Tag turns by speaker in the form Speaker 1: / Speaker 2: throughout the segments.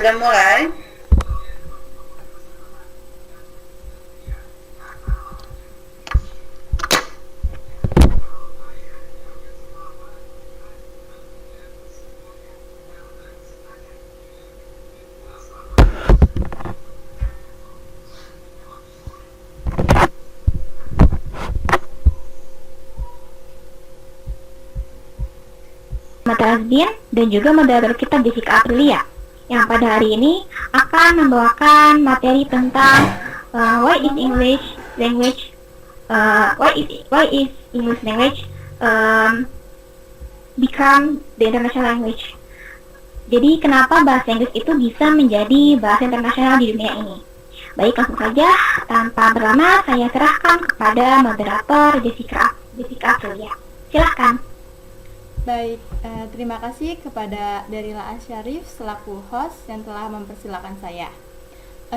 Speaker 1: sudah mulai?
Speaker 2: Mata Azbin dan juga moderator kita Jessica Aprilia yang pada hari ini akan membawakan materi tentang why is English language become the international language. Jadi kenapa bahasa Inggris itu bisa menjadi bahasa internasional di dunia ini? Baik, langsung saja tanpa berlama saya serahkan kepada moderator Jessica Aprilia. Silahkan.
Speaker 3: Baik, terima kasih kepada Darila Asyarif selaku host yang telah mempersilakan saya.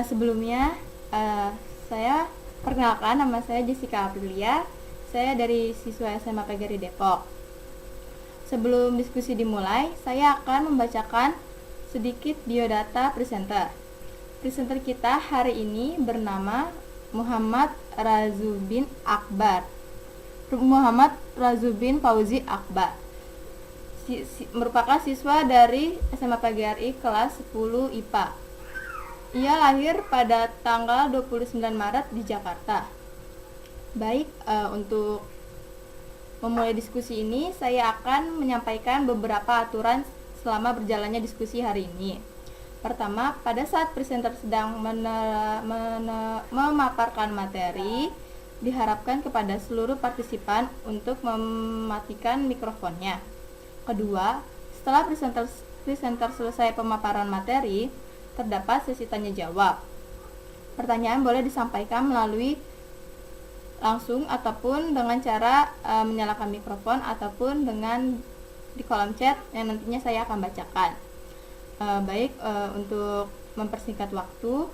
Speaker 3: Sebelumnya, saya perkenalkan, nama saya Jessica Aprilia. Saya dari siswa SMA PGRI Depok. Sebelum diskusi dimulai, saya akan membacakan sedikit biodata presenter. Presenter kita hari ini bernama Muhammad Razubin Fauzi Akbar. Merupakan siswa dari SMA PGRI kelas 10 IPA. Ia lahir pada tanggal 29 Maret di Jakarta. Baik, untuk memulai diskusi ini, saya akan menyampaikan beberapa aturan selama berjalannya diskusi hari ini. Pertama, pada saat presenter sedang memaparkan materi, diharapkan kepada seluruh partisipan untuk mematikan mikrofonnya. Kedua, setelah presenter selesai pemaparan materi, terdapat sesi tanya jawab. Pertanyaan boleh disampaikan melalui langsung ataupun dengan cara menyalakan mikrofon ataupun dengan di kolom chat yang nantinya saya akan bacakan. Untuk mempersingkat waktu,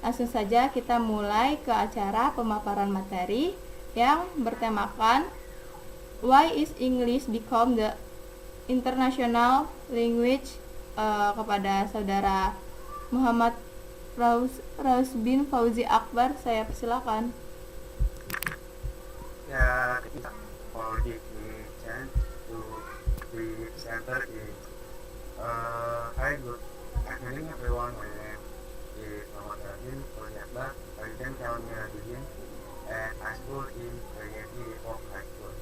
Speaker 3: langsung saja kita mulai ke acara pemaparan materi yang bertemakan Why is English become the international language? Kepada saudara Muhammad Razubin Fauzi Akbar, saya persilakan.
Speaker 4: Yeah, for the chance to be presenter is hi, good evening everyone. My name is Muhammad Razubin Fauzi Akbar. I can tell me Razubin and I school in PGRI Depok High School.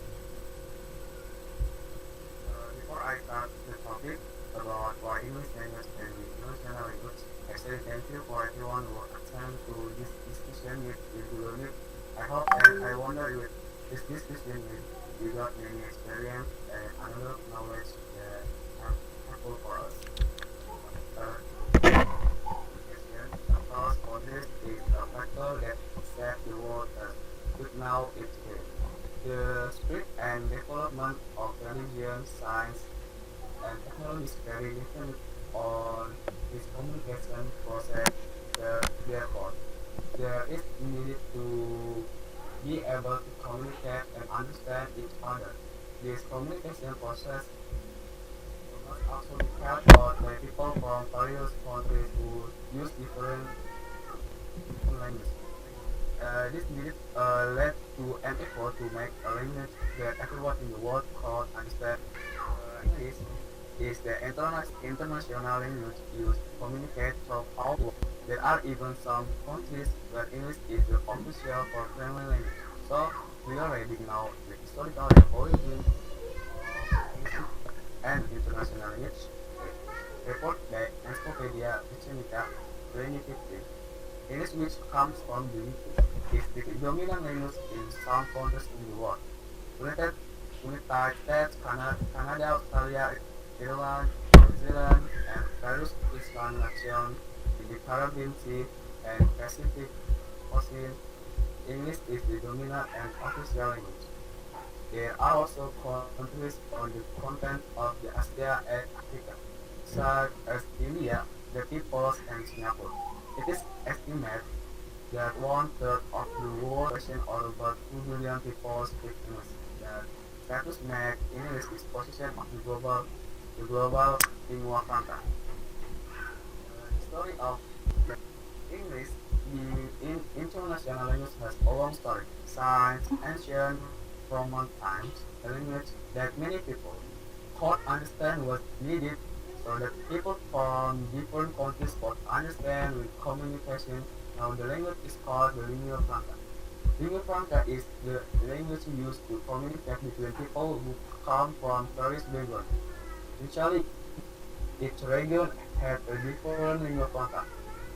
Speaker 4: Before I start the topic about why English language can be international language, actually thank you for everyone who attend to this discussion with Google Meet. I hope and I wonder with this discussion we got many experience and another knowledge that are helpful for us. Because for this is a factor that set the world as good now it's here. The spread and development of religion, science, and technology is very different on this communication process. Therefore, there is needed to be able to communicate and understand each other. This communication process must also be carried out by people from various countries who use different languages. This needed led to an effort to make a language that everyone in the world could understand. English is the international language used to communicate throughout the world. There are even some countries where English is the official or primary language. So we already know the historical origin of English and international language. Report by Encyclopedia Britannica 2015. English, which comes from the UK, is the dominant language in some countries in the world. United States, Canada, Australia, Ireland, New Zealand, and various Island nations in the Caribbean Sea and Pacific Ocean. English is the dominant and official language. There are also countries on the continent of the Asia and Africa, such as India, the Peoples, and Singapore. It is estimated that 1/3 of the world population, or about 2 billion people, speak English. That status make English is position of the global lingua franca. story of English, the international language has a long story. Since ancient Roman times, a language that many people could understand was needed so that people from different countries could understand with communication. Now the language is called the lingua franca. Lingua franca is the language used to communicate between people who come from various backgrounds. Usually, each region had a different lingua franca.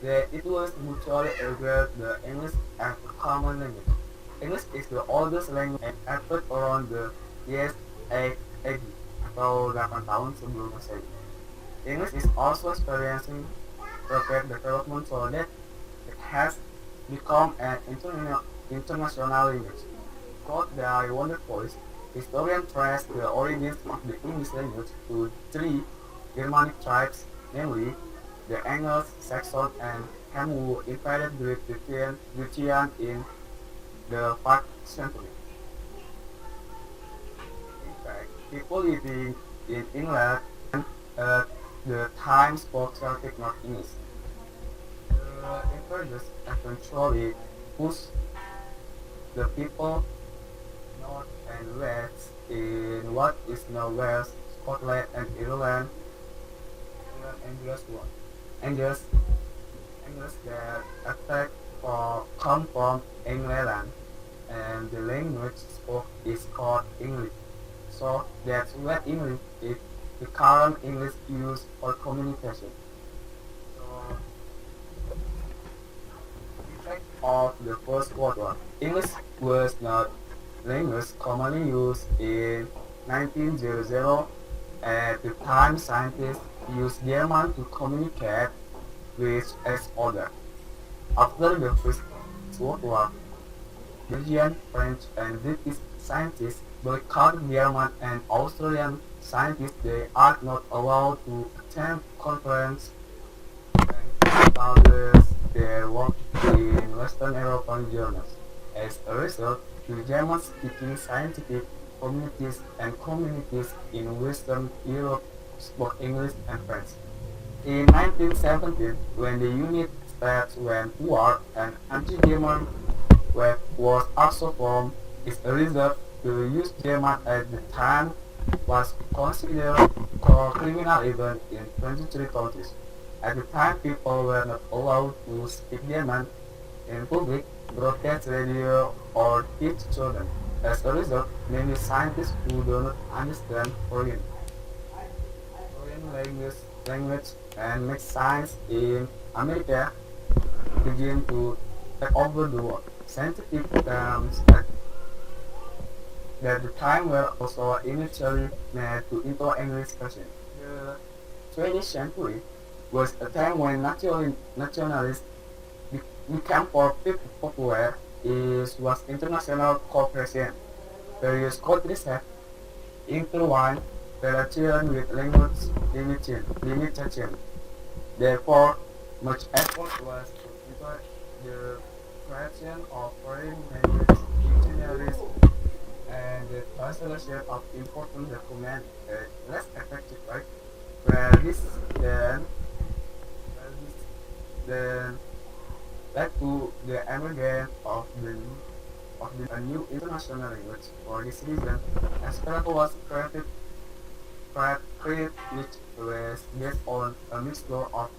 Speaker 4: It was mutually agreed the English as a common language. English is the oldest language and appeared around the year 8 atau 8 tahun sebelum Masehi. English is also experiencing rapid development so that it has become an international language. Taught by Wonder Voice, historians trace the origins of the English language to three Germanic tribes, namely the Angles, Saxon, and Ham who invaded Great Britain in the 5th century. In fact, people living in England at the time spoke Celtic North English. The invaders eventually pushed the people north and west in what is now Wales, Scotland, and Ireland. Angles won. Angles that attack come from England, and the language spoke is called English. So that's why English is the current English used for communication. So, effect of the First World War. English was not language commonly used in 1900. At the time, scientists used German to communicate with each other. After the First World War, Belgian, French, and British scientists boycotted German and Australian scientists. They are not allowed to attend conferences and publish their work in Western European journals. As a result, the German-speaking scientific communities and communities in Western Europe spoke English and French. In 1917, when the United States went to war, an anti-German wave was also formed. As a result, the use German at the time was considered a criminal event in 23 countries. At the time, people were not allowed to speak German in public, broadcast radio, or teach children. As a result, many scientists who do not understand foreign language and make science in America begin to take over the world. Scientific terms that the time were also initially made to into English version. The 20th century was a time when nationalists became popular. It was international cooperation. Various countries have intertwined relations with language limitation. Therefore, much effort was put into the creation of foreign language dictionaries and the translation of important documents less effective, right? Where this then led to the emergence of a new international language. For this reason, Esperanto was created which was based on a mixture of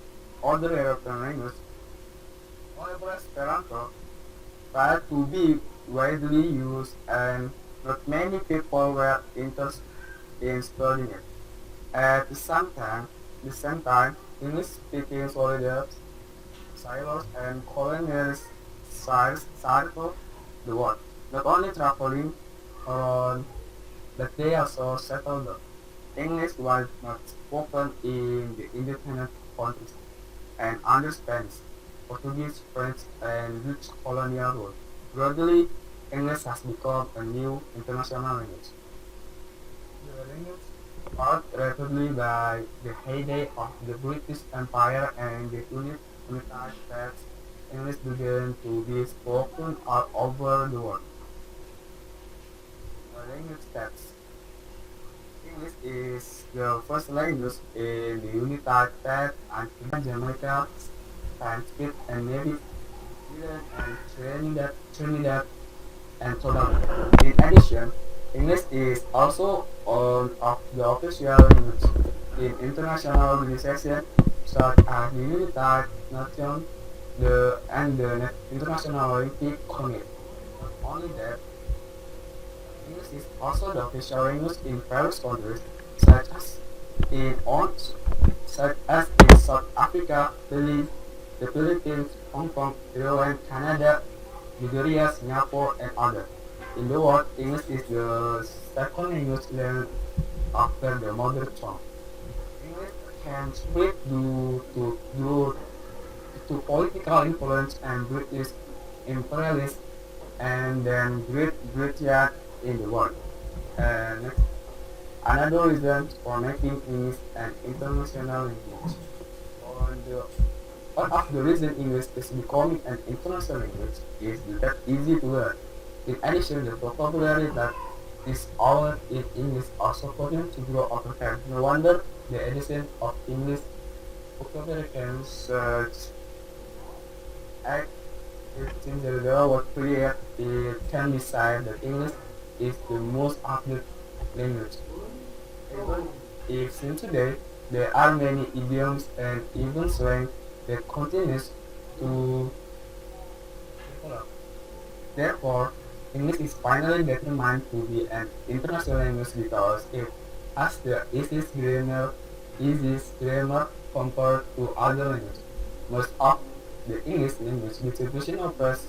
Speaker 4: other European languages. However, Esperanto started to be widely used and not many people were interested in studying it. At the same time, English-speaking soldiers, sailors, and colonialists started the world, not only traveling around, but they also settled there. English was not spoken in the independent countries, and under Spanish, Portuguese, French, and Dutch colonial rule. Gradually, English has become a new international language. The language sparked rapidly by the heyday of the British Empire and the United States. English began to be spoken all over the world. The language stats. English is the first language in the United States and in Jamaica, Maritime, Speed and Navy, Zealand and Trinidad and Tobago. In addition, English is also one of the official languages in international organizations such as the United Nations and the International Olympic Committee. Not only that, English is also the official language in various countries such as in on, such as in South Africa, the Philippines, Hong Kong, Ireland, Canada, Nigeria, Singapore, and others. In the world, English is the second language learned after the mother tongue. English can spread to political influence and British imperialists and then Great Britain in the world. And another reason for making English an international language. One of the reasons English is becoming an international language is that easy to learn. In addition, the vocabulary that is offered in English also continues to grow over time. No wonder the addition of English vocabulary can search act since the law was created, it can be said that English is the most updated language. Even if since today there are many idioms and even slang that continues to develop. Therefore, English is finally determined to be an international language because it has the easiest grammar compared to other languages. Most of the English language distribution occurs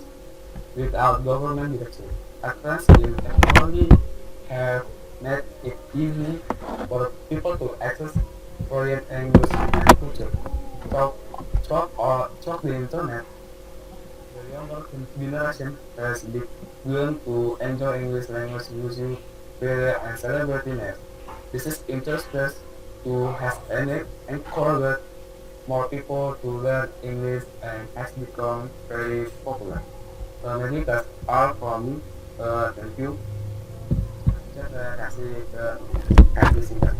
Speaker 4: without government direction. Advances in technology have made it easy for people to access foreign language and culture. Through the internet, the younger generation has begun to enjoy English language using Twitter and celebrity names. This is interesting to has encouraged more people to learn English and has become very popular. Maybe that's all from me. Thank you. Saya kasih ke kasih singkat.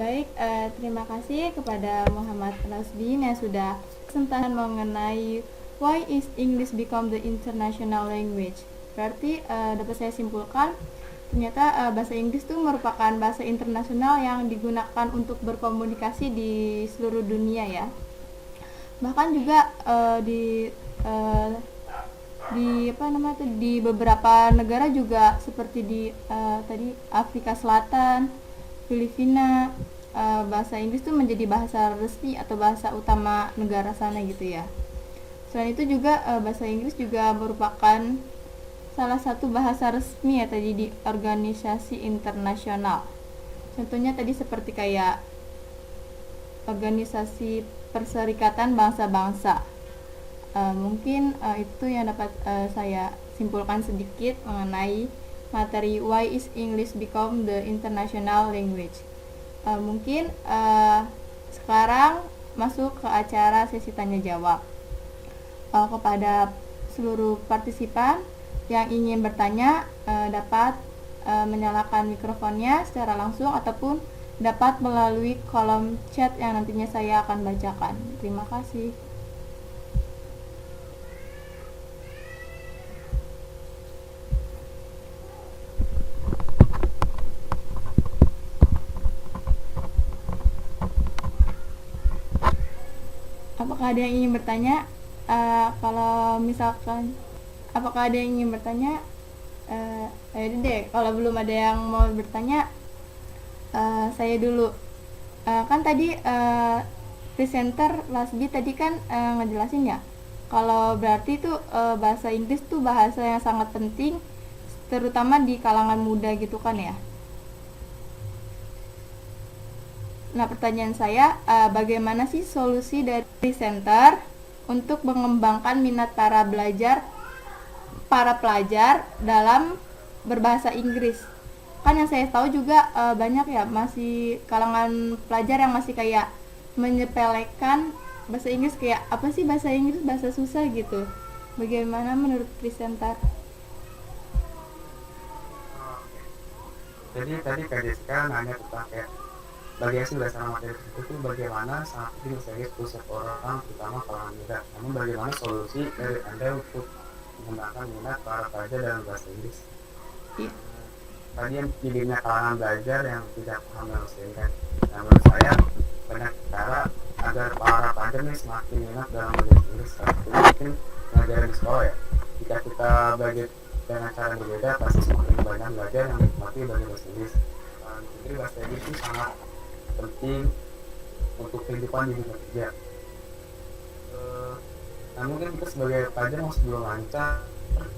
Speaker 3: Baik, terima kasih kepada Muhammad Rasbin yang sudah kesempatan mengenai why is English become the international language. Berarti dapat saya simpulkan ternyata bahasa Inggris itu merupakan bahasa internasional yang digunakan untuk berkomunikasi di seluruh dunia ya. Bahkan juga di beberapa negara juga seperti di tadi Afrika Selatan, Filipina, bahasa Inggris itu menjadi bahasa resmi atau bahasa utama negara sana gitu ya. Selain itu juga bahasa Inggris juga merupakan salah satu bahasa resmi ya tadi di organisasi internasional. Contohnya tadi seperti kayak organisasi Perserikatan Bangsa-Bangsa. Mungkin itu yang dapat saya simpulkan sedikit mengenai materi Why is English become the international language. Mungkin sekarang masuk ke acara sesi tanya jawab. Kepada seluruh partisipan yang ingin bertanya dapat menyalakan mikrofonnya secara langsung ataupun dapat melalui kolom chat yang nantinya saya akan bacakan. Terima kasih. Apakah ada yang ingin bertanya? Kalau misalkan apakah ada yang ingin bertanya? Ayo deh, kalau belum ada yang mau bertanya, saya dulu. Kan tadi presenter Lasbi tadi kan ngejelasin ya, kalau berarti tuh bahasa Inggris tuh bahasa yang sangat penting, terutama di kalangan muda gitu kan ya. Nah, pertanyaan saya, bagaimana sih solusi dari presenter untuk mengembangkan minat para pelajar dalam berbahasa Inggris? Kan yang saya tahu juga banyak ya masih kalangan pelajar yang masih kayak menyepelekan bahasa Inggris, kayak apa sih bahasa Inggris, bahasa susah gitu. Bagaimana menurut presenter?
Speaker 4: Jadi tadi Kak Jessica nanya tentang kayak bagasi berdasarkan materi tersebut itu bagaimana sangat penting bahasa Inggris untuk setiap orang, terutama kalangan muda. Namun bagaimana solusi dari Anda untuk mengembangkan minat para pelajar dalam bahasa Inggris?
Speaker 3: Iya.
Speaker 4: Tadi yang pilihnya kalangan belajar yang tidak paham dalam bahasa Inggris kan. Nah, menurut saya banyak cara agar para pelajar nih semakin minat dalam bahasa Inggris. Salah satunya mungkin pengajaran di sekolah ya. Jika kita belajar dengan cara yang berbeda, pasti semakin banyak belajar yang menikmati belajar bahasa Inggris. Jadi bahasa Inggris itu sangat penting untuk kehidupan di dunia kerja. Nah mungkin kita sebagai pelajar masih belum lancar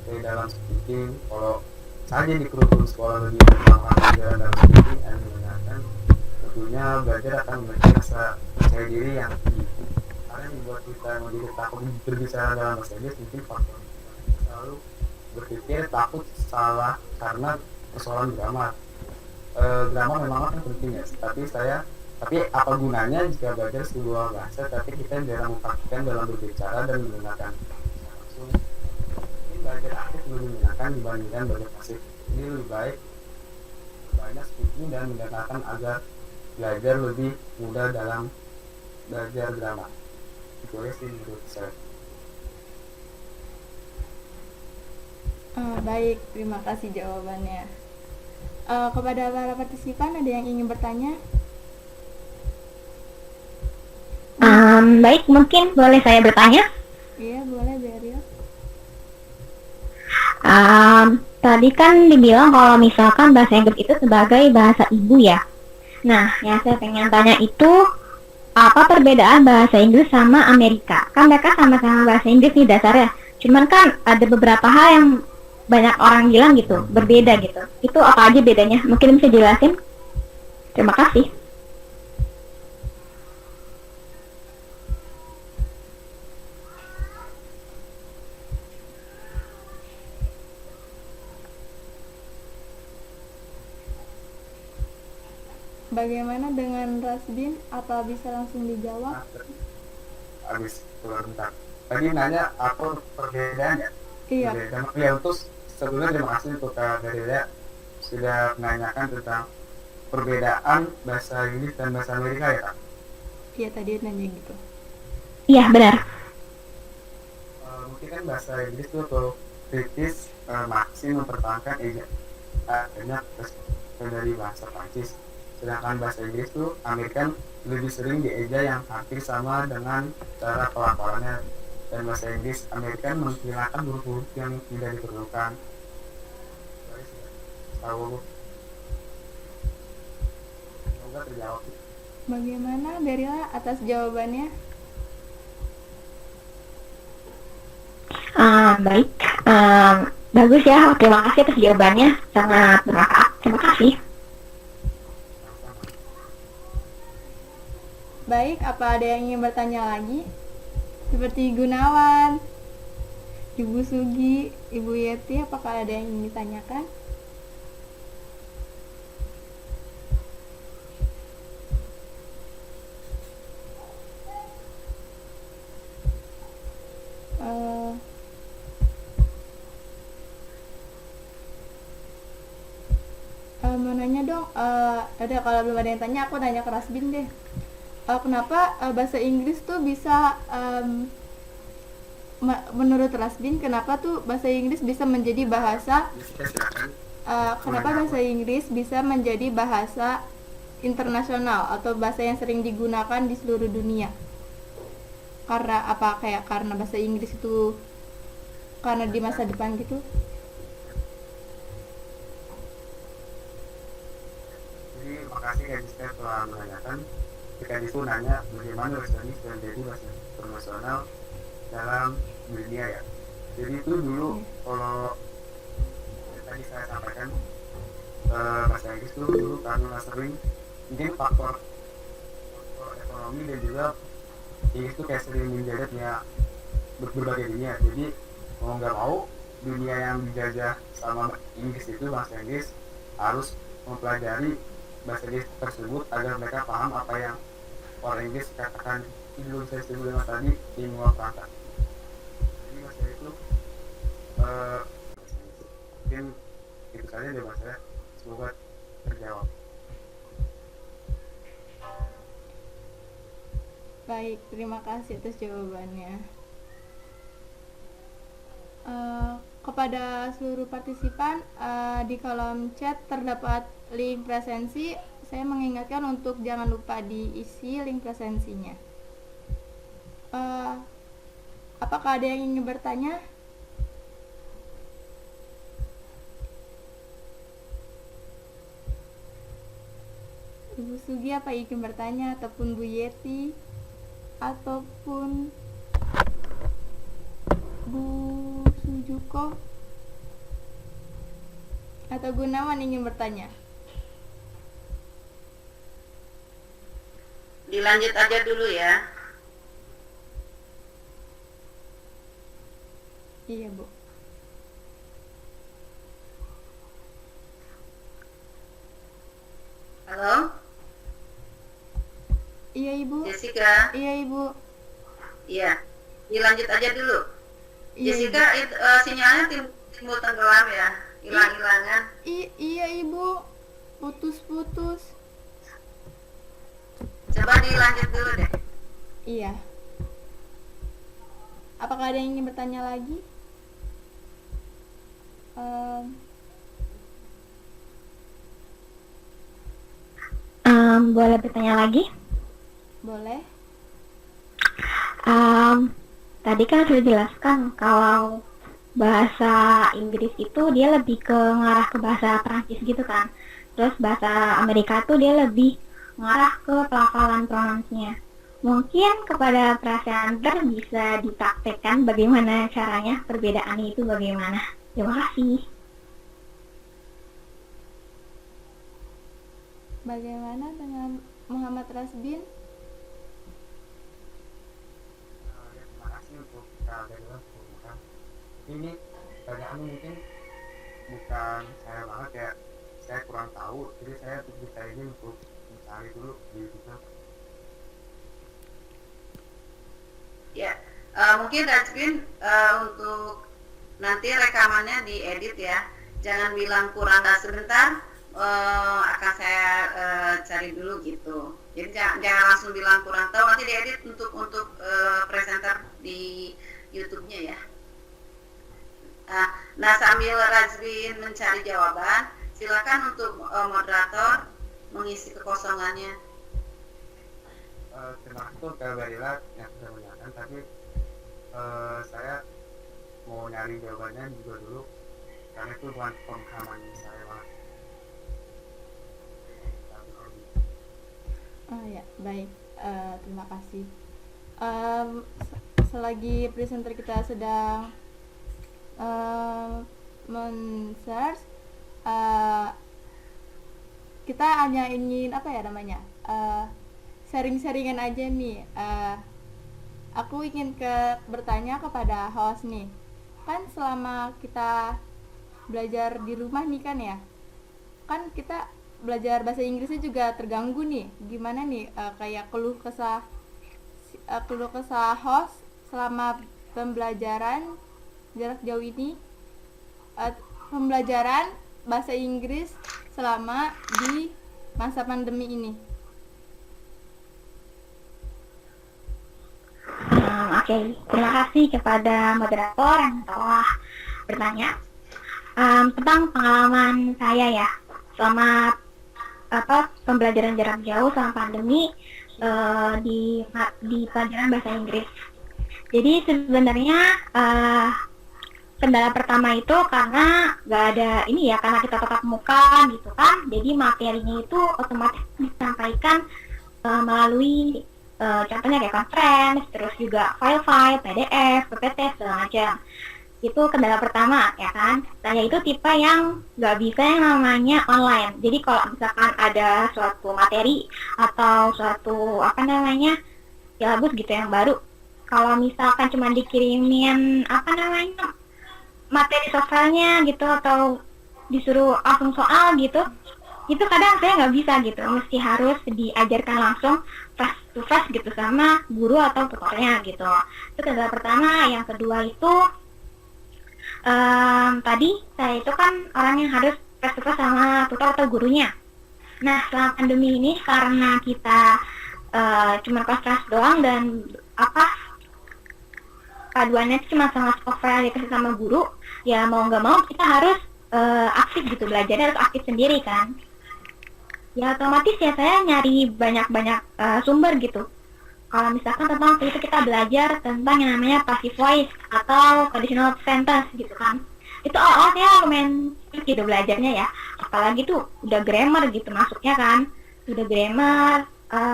Speaker 4: dari dalam speaking. Kalau saja di kurikulum sekolah lebih tentang pelajaran dalam speaking dan mendengarkan, tentunya belajar akan memiliki rasa percaya diri yang tinggi. Karena yang membuat kita menjadi takut berbicara dalam bahasa Inggris mungkin faktor kita selalu berpikir takut salah karena persoalan grammar. Grammar memang kan penting ya, tapi apa gunanya jika belajar sebuah bahasa tapi kita jarang mempraktikkan dalam berbicara dan menggunakan langsung. Mungkin belajar aktif lebih menyenangkan dibandingkan belajar pasif. Ini lebih baik banyak speaking dan mendengarkan agar belajar lebih mudah dalam belajar grammar. Itu aja sih menurut saya.
Speaker 3: Baik, terima kasih jawabannya. Kepada para partisipan ada yang ingin bertanya?
Speaker 2: Baik, mungkin boleh saya bertanya?
Speaker 3: Iya, boleh Beryl.
Speaker 2: Tadi kan dibilang kalau misalkan bahasa Inggris itu sebagai bahasa ibu ya. Nah, yang saya pengen tanya itu apa perbedaan bahasa Inggris sama Amerika? Kan mereka sama-sama bahasa Inggris nih dasarnya. Cuman kan ada beberapa hal yang banyak orang bilang gitu, berbeda gitu. Itu apa aja bedanya? Mungkin bisa jelasin? Terima kasih.
Speaker 3: Bagaimana dengan Rasbin? Apa bisa langsung dijawab?
Speaker 4: Habis keluar bentar. Tadi nanya apa perbedaan ya?
Speaker 3: Iya.
Speaker 4: Perbedaan. Ya untuk sebelumnya terima kasih untuk Kak Daria sudah menanyakan tentang perbedaan bahasa Inggris dan bahasa Amerika ya Kak.
Speaker 3: Iya, tadi nanya gitu.
Speaker 2: Iya, benar.
Speaker 4: Mungkin kan bahasa Inggris itu atau British masih mempertahankan banyak dari bahasa Prancis. Sedangkan bahasa Inggris itu Amerikan lebih sering dieja yang hampir sama dengan cara pelafalannya, dan bahasa Inggris Amerikan menghilangkan huruf-huruf yang tidak diperlukan. Tahu, semoga terjawab.
Speaker 3: Bagaimana Beryl atas jawabannya?
Speaker 2: Baik. Bagus ya. Terima kasih atas jawabannya. Sangat bermanfaat. Terima kasih.
Speaker 3: Baik, apa ada yang ingin bertanya lagi? Seperti Gunawan, Ibu Sugi, Ibu Yeti, apakah ada yang ingin ditanyakan? Mau nanya dong, ada kalau belum ada yang tanya, aku nanya ke Rasbin deh. Kenapa bahasa Inggris tuh bisa menurut Rasbin kenapa tuh bahasa Inggris bisa menjadi bahasa kenapa bahasa Inggris bisa menjadi bahasa internasional atau bahasa yang sering digunakan di seluruh dunia? Karena apa, kayak karena bahasa Inggris itu karena di masa depan gitu?
Speaker 4: Jadi makasih Kak Jiska telah menanyakan. Ketika itu nanya bagaimana bahasa Inggris menjadi bahasa internasional dalam dunia ya. Jadi itu dulu kalau tadi saya sampaikan bahasa Inggris itu dulu karena sering mungkin faktor ekonomi dan juga Inggris itu kayak sering menjaga berbagai dunia. Jadi mau nggak mau dunia yang dijajah sama Inggris itu bahasa Inggris harus mempelajari bahasa Inggris tersebut agar mereka paham apa yang orang Inggris katakan. Ini belum saya sebut dengan tadi di luar perangkat. Jadi bahasa itu mungkin itu saja dari saya. Semoga terjawab.
Speaker 3: Baik, terima kasih atas jawabannya. Kepada seluruh partisipan, di kolom chat terdapat link presensi. Saya mengingatkan untuk jangan lupa diisi link presensinya. Apakah ada yang ingin bertanya? Ibu Sugi apa ingin bertanya, ataupun Bu Yeti, ataupun Bu Sujuko atau Gunawan ingin bertanya?
Speaker 1: Dilanjut aja dulu ya.
Speaker 3: Iya, Bu.
Speaker 1: Halo,
Speaker 3: Iya, Ibu.
Speaker 1: Jessica.
Speaker 3: Iya, Ibu.
Speaker 1: Iya, dilanjut aja dulu.
Speaker 3: Iya,
Speaker 1: Jessica, sinyalnya timbul tenggelam ya, hilang-hilangan.
Speaker 3: Iya, Ibu. Putus-putus.
Speaker 1: Coba dilanjut dulu deh.
Speaker 3: Iya. Apakah ada yang ingin bertanya lagi?
Speaker 2: Boleh bertanya lagi?
Speaker 3: Boleh.
Speaker 2: Tadi kan sudah jelaskan kalau bahasa Inggris itu dia lebih ke ngarah ke bahasa Perancis gitu kan. Terus bahasa Amerika tuh dia lebih ngarah ke pelafalan pronunciation-nya. Mungkin kepada presenter bisa dipraktekkan bagaimana caranya, perbedaannya itu bagaimana. Terima kasih.
Speaker 3: Bagaimana dengan Muhammad Rasbin?
Speaker 4: Ya, terima kasih untuk Kak Bella bukan ini pertanyaannya mungkin bukan saya banget ya, saya kurang tahu, jadi saya bisa ini untuk mencari dulu di Google.
Speaker 1: Ya, mungkin Rajbin untuk nanti rekamannya diedit ya. Jangan bilang kurang sebentar. Akan saya cari dulu gitu. Jadi jangan langsung bilang kurang tahu, nanti diedit untuk presenter di YouTube-nya ya. Nah, sambil Rajbin mencari jawaban, silakan untuk moderator mengisi kekosongannya.
Speaker 4: Terima kasih untuk Kak Bella yang sudah menanyakan, tapi saya mau nyari jawabannya juga dulu karena itu bukan pemahaman saya banget.
Speaker 3: Oh ya, baik. Terima kasih. Selagi presenter kita sedang men-search, kita hanya ingin apa ya namanya, sharing-sharingan aja nih. Aku ingin bertanya kepada host nih. Kan selama kita belajar di rumah nih kan ya, kan kita belajar bahasa Inggrisnya juga terganggu nih. Gimana nih kayak keluh kesah host selama pembelajaran jarak jauh ini, pembelajaran bahasa Inggris selama di masa pandemi ini.
Speaker 2: Oke, terima kasih kepada moderator yang telah bertanya tentang pengalaman saya ya selama pembelajaran jarak jauh selama pandemi di pelajaran bahasa Inggris. Jadi sebenarnya kendala pertama itu karena nggak ada ini ya, karena kita tatap muka gitu kan, jadi materinya itu otomatis disampaikan melalui contohnya kayak conference, terus juga file-file, PDF, PPT, segala macam. Itu kendala pertama ya kan. Saya itu tipe yang nggak bisa yang namanya online. Jadi kalau misalkan ada suatu materi atau suatu syllabus gitu yang baru, kalau misalkan cuma dikirimin materi sosialnya gitu atau disuruh langsung soal gitu, itu kadang saya nggak bisa gitu, mesti harus diajarkan langsung face to face gitu sama guru atau tutornya gitu. Itu kendala pertama. Yang kedua itu tadi saya itu kan orang yang harus face to face sama tutor atau gurunya. Nah, selama pandemi ini karena kita cuma kelas-kelas doang dan paduannya itu cuma sama software dikasih sama guru, ya mau nggak mau kita harus aktif gitu, belajarnya harus aktif sendiri kan. Ya otomatis ya saya nyari banyak-banyak sumber gitu. Kalau misalkan tentang waktu itu kita belajar tentang yang namanya passive voice atau conditional sentence gitu kan. Itu awal saya lumayan sulit gitu belajarnya ya. Apalagi tuh udah grammar gitu masuknya kan. Udah grammar,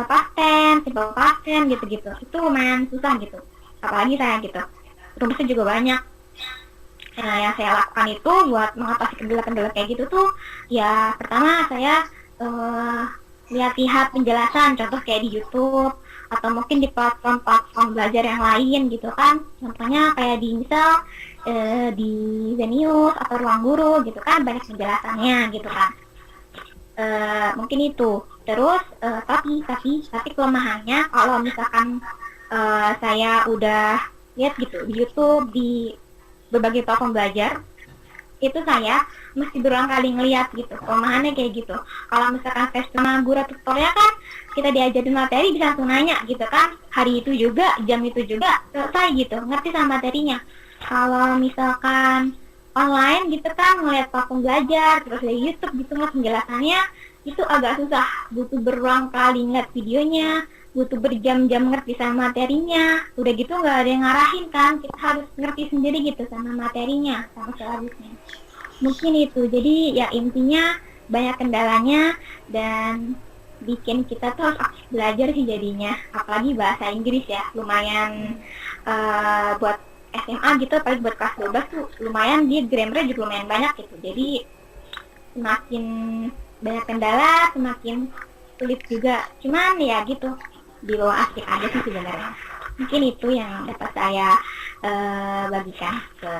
Speaker 2: past tense, simple past tense gitu-gitu. Itu lumayan susah gitu. Apalagi saya gitu. Rumusnya juga banyak. Nah, yang saya lakukan itu buat mengatasi kendala-kendala kayak gitu tuh, ya pertama saya lihat-lihat penjelasan, contoh kayak di YouTube atau mungkin di platform-platform belajar yang lain gitu kan. Contohnya kayak di misal di Zenius atau Ruang Guru gitu kan, banyak penjelasannya gitu kan. Mungkin itu. Terus tapi kelemahannya kalau misalkan saya udah lihat gitu di YouTube, di berbagai platform belajar, itu saya mesti berulang kali ngeliat gitu kelemahannya kayak gitu. Kalau misalkan tes sama guru tutorial kan kita diajarin materi bisa langsung nanya gitu kan, hari itu juga, jam itu juga selesai gitu, ngerti sama materinya. Kalau misalkan online gitu kan, ngeliat platform belajar terus dari YouTube gitu ngeliat penjelasannya, itu agak susah, butuh berulang kali ngeliat videonya, butuh berjam-jam ngerti sama materinya. Udah gitu nggak ada yang ngarahin kan, kita harus ngerti sendiri gitu sama materinya, sama silabusnya. Mungkin itu. Jadi ya intinya banyak kendalanya dan bikin kita tuh harus aktif belajar sih jadinya. Apalagi bahasa Inggris ya, lumayan buat SMA gitu, apalagi buat kelas 12 tuh lumayan, dia grammarnya juga lumayan banyak gitu. Jadi semakin banyak kendala semakin sulit juga. Cuman ya gitu, di bawah asik aja sih sebenarnya. Mungkin itu yang dapat saya bagikan ke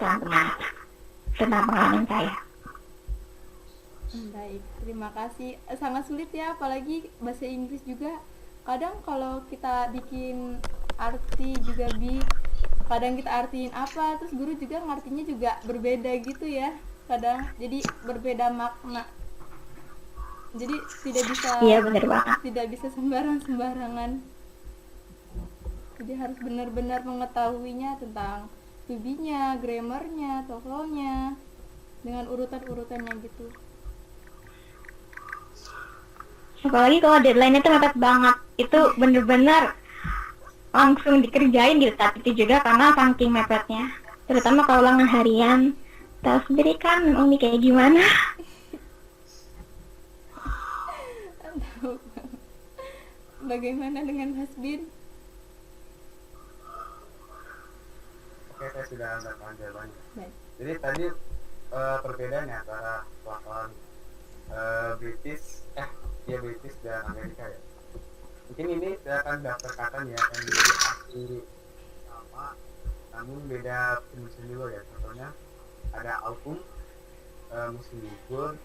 Speaker 2: teman-teman tentang pengalaman saya.
Speaker 3: Baik, terima kasih. Sangat sulit ya, apalagi bahasa Inggris juga. Kadang kalau kita bikin arti juga kadang kita artiin apa, terus guru juga ngartinya juga berbeda gitu ya. Kadang jadi berbeda makna. Jadi
Speaker 2: Iya benar banget.
Speaker 3: tidak bisa sembarangan. Jadi harus benar-benar mengetahuinya tentang to-be-nya, grammarnya, TOEFL-nya, dengan urutan-urutannya gitu.
Speaker 2: Apalagi kalau deadline-nya itu mepet banget, itu bener-bener langsung dikerjain gitu. Tapi itu juga karena saking mepetnya, terutama kalau ulangan harian. Tahu sendiri kan Umi kayak gimana.
Speaker 3: Bagaimana dengan Mas Bin?
Speaker 4: Oke, saya sudah mendapatkan jawabannya.
Speaker 3: Baik.
Speaker 4: Jadi tadi perbedaannya antara pelafalan British dan Amerika ya. Mungkin ini saya akan daftar kata ya yang diarti sama, namun beda penyusun juga ya. Contohnya ada autumn, musim libur.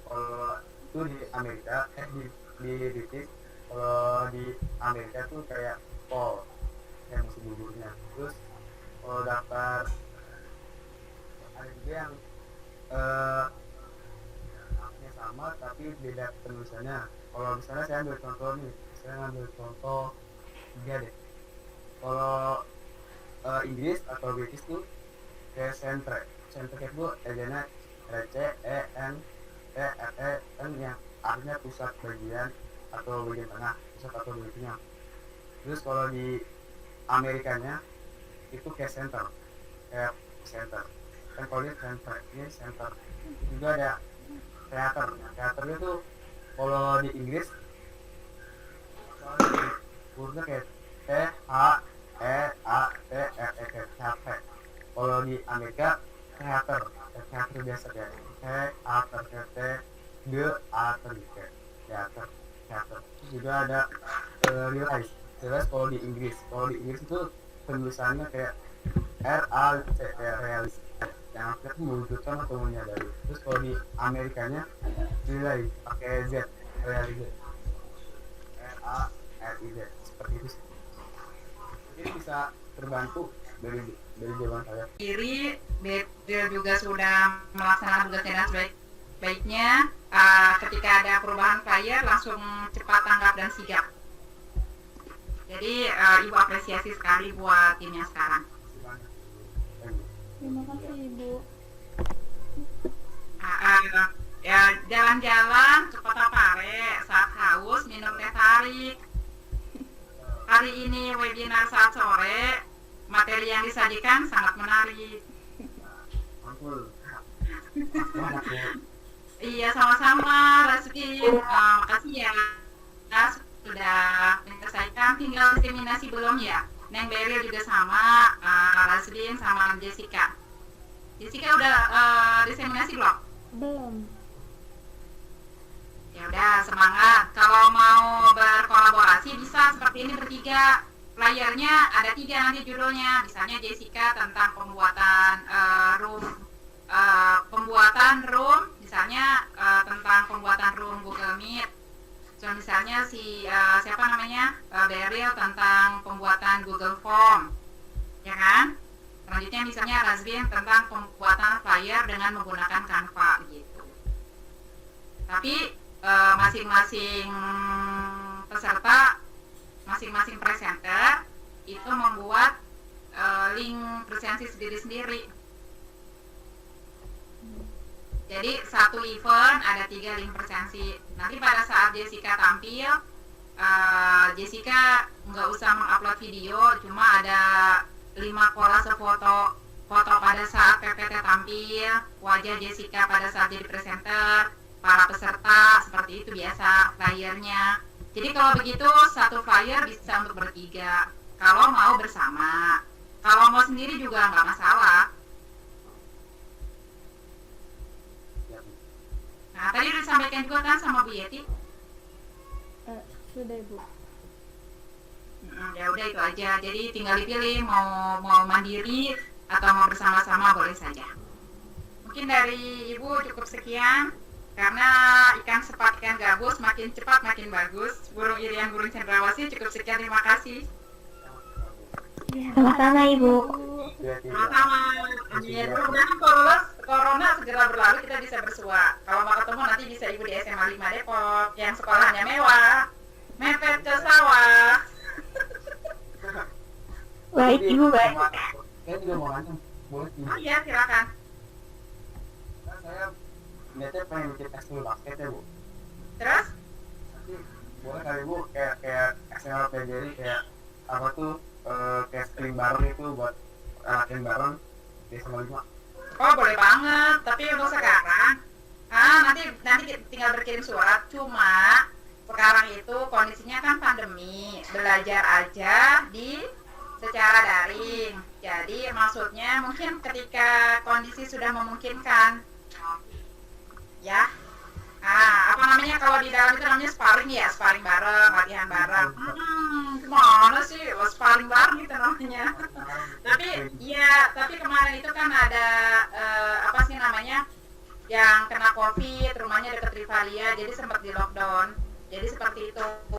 Speaker 4: Kalau itu di Amerika, di British, kalau di Amerika tuh kayak fall, kayak musim liburnya. Terus kalau daftar ada juga yang artinya sama tapi beda penulisannya. Kalau misalnya saya ambil contoh nih, saya ngambil contoh tiga deh. Kalau Inggris atau British tuh kayak centre itu ejanya CENTRE yang artinya pusat bagian atau bagian tengah, pusat atau bagian tengah. Terus kalau di Amerikanya itu kayak center kan, kalau ini center. Juga ada teater itu kalau di Inggris hurufnya kayak THEATR. Kalau di Amerika teater biasa kayak teater teater. Terus juga ada realize kalau di Inggris itu penulisannya kayak RALC, kayak realis, yang akhirnya mewujudkan atau menyadari. Terus kalau di Amerikanya realize pakai Z, realize, RALIZ, seperti itu sih. Ini bisa terbantu dari jawaban saya.
Speaker 1: Kiri dia juga sudah melaksanakan tugasnya dengan baik. baiknya ketika ada perubahan flyer langsung cepat tanggap dan sigap. Jadi Ibu apresiasi sekali buat timnya sekarang.
Speaker 3: Terima kasih Ibu.
Speaker 1: Ya jalan-jalan ke Kota Pare saat haus minum teh tarik. Hari ini webinar saat sore, materi yang disajikan sangat menarik.
Speaker 4: Ampun. Banyak Bu.
Speaker 1: Iya sama-sama Rasudin, makasih ya sudah menyelesaikan, tinggal diseminasi belum ya? Neng Beril juga sama, Rasudin sama Jessica. Jessica udah diseminasi belum?
Speaker 3: Belum.
Speaker 1: Ya udah semangat. Kalau mau berkolaborasi bisa seperti ini bertiga. Layarnya ada 3 nanti judulnya. Misalnya Jessica tentang pembuatan room, misalnya tentang pembuatan room Google Meet. So misalnya siapa namanya Beryl tentang pembuatan Google Form, ya kan? Selanjutnya misalnya Razbin tentang pembuatan flyer dengan menggunakan Canva gitu. Tapi masing-masing peserta, masing-masing presenter itu membuat link presensi sendiri-sendiri. Jadi satu event ada 3 link presensi. Nanti pada saat Jessica tampil, Jessica nggak usah mengupload video, cuma ada 5 kolase foto pada saat PPT tampil, wajah Jessica pada saat jadi presenter, para peserta, seperti itu biasa flyernya. Jadi kalau begitu satu flyer bisa untuk bertiga. Kalau mau bersama, kalau mau sendiri juga nggak masalah. Nah tadi udah disampaikan juga kan sama Bu Yeti.
Speaker 3: Sudah Ibu.
Speaker 1: Ya udah itu aja. Jadi tinggal dipilih mau mandiri atau mau bersama-sama boleh saja. Mungkin dari Ibu cukup sekian. Karena ikan sepat ikan gabus makin cepat makin bagus. Burung irian burung cendrawasih cukup sekian, terima kasih.
Speaker 2: Sama-sama Ibu.
Speaker 1: Sama-sama. Amin. Mudah-mudahan corona segera berlalu, kita bisa bersua. Kalau mau ketemu nanti bisa Ibu di SMA 5 Depok yang sekolahnya mewah, mepet ke sawah.
Speaker 2: Baik Ibu, baik.
Speaker 4: Saya juga mau nanya, boleh
Speaker 1: Oh
Speaker 4: tidak?
Speaker 1: iya silakan.
Speaker 4: Nah, saya niatnya pengen bikin ekskul basket ya Bu.
Speaker 1: Terus?
Speaker 4: Nanti boleh kali Bu kayak SML PGRI kayak apa tuh kayak screen bareng itu buat latihan bareng di SMA 5.
Speaker 1: Oh boleh banget. Tapi untuk sekarang, nanti tinggal berkirim surat. Cuma sekarang itu kondisinya kan pandemi, belajar aja secara daring. Jadi maksudnya mungkin ketika kondisi sudah memungkinkan, ya. Apa namanya kalau di dalam itu namanya sparring ya, sparring bareng, latihan bareng. Gimana sih, sparring bareng gitu namanya. Tapi kemarin itu kan ada apa sih namanya, yang kena COVID, rumahnya dekat Rivalia, jadi sempat di lockdown. Jadi seperti itu.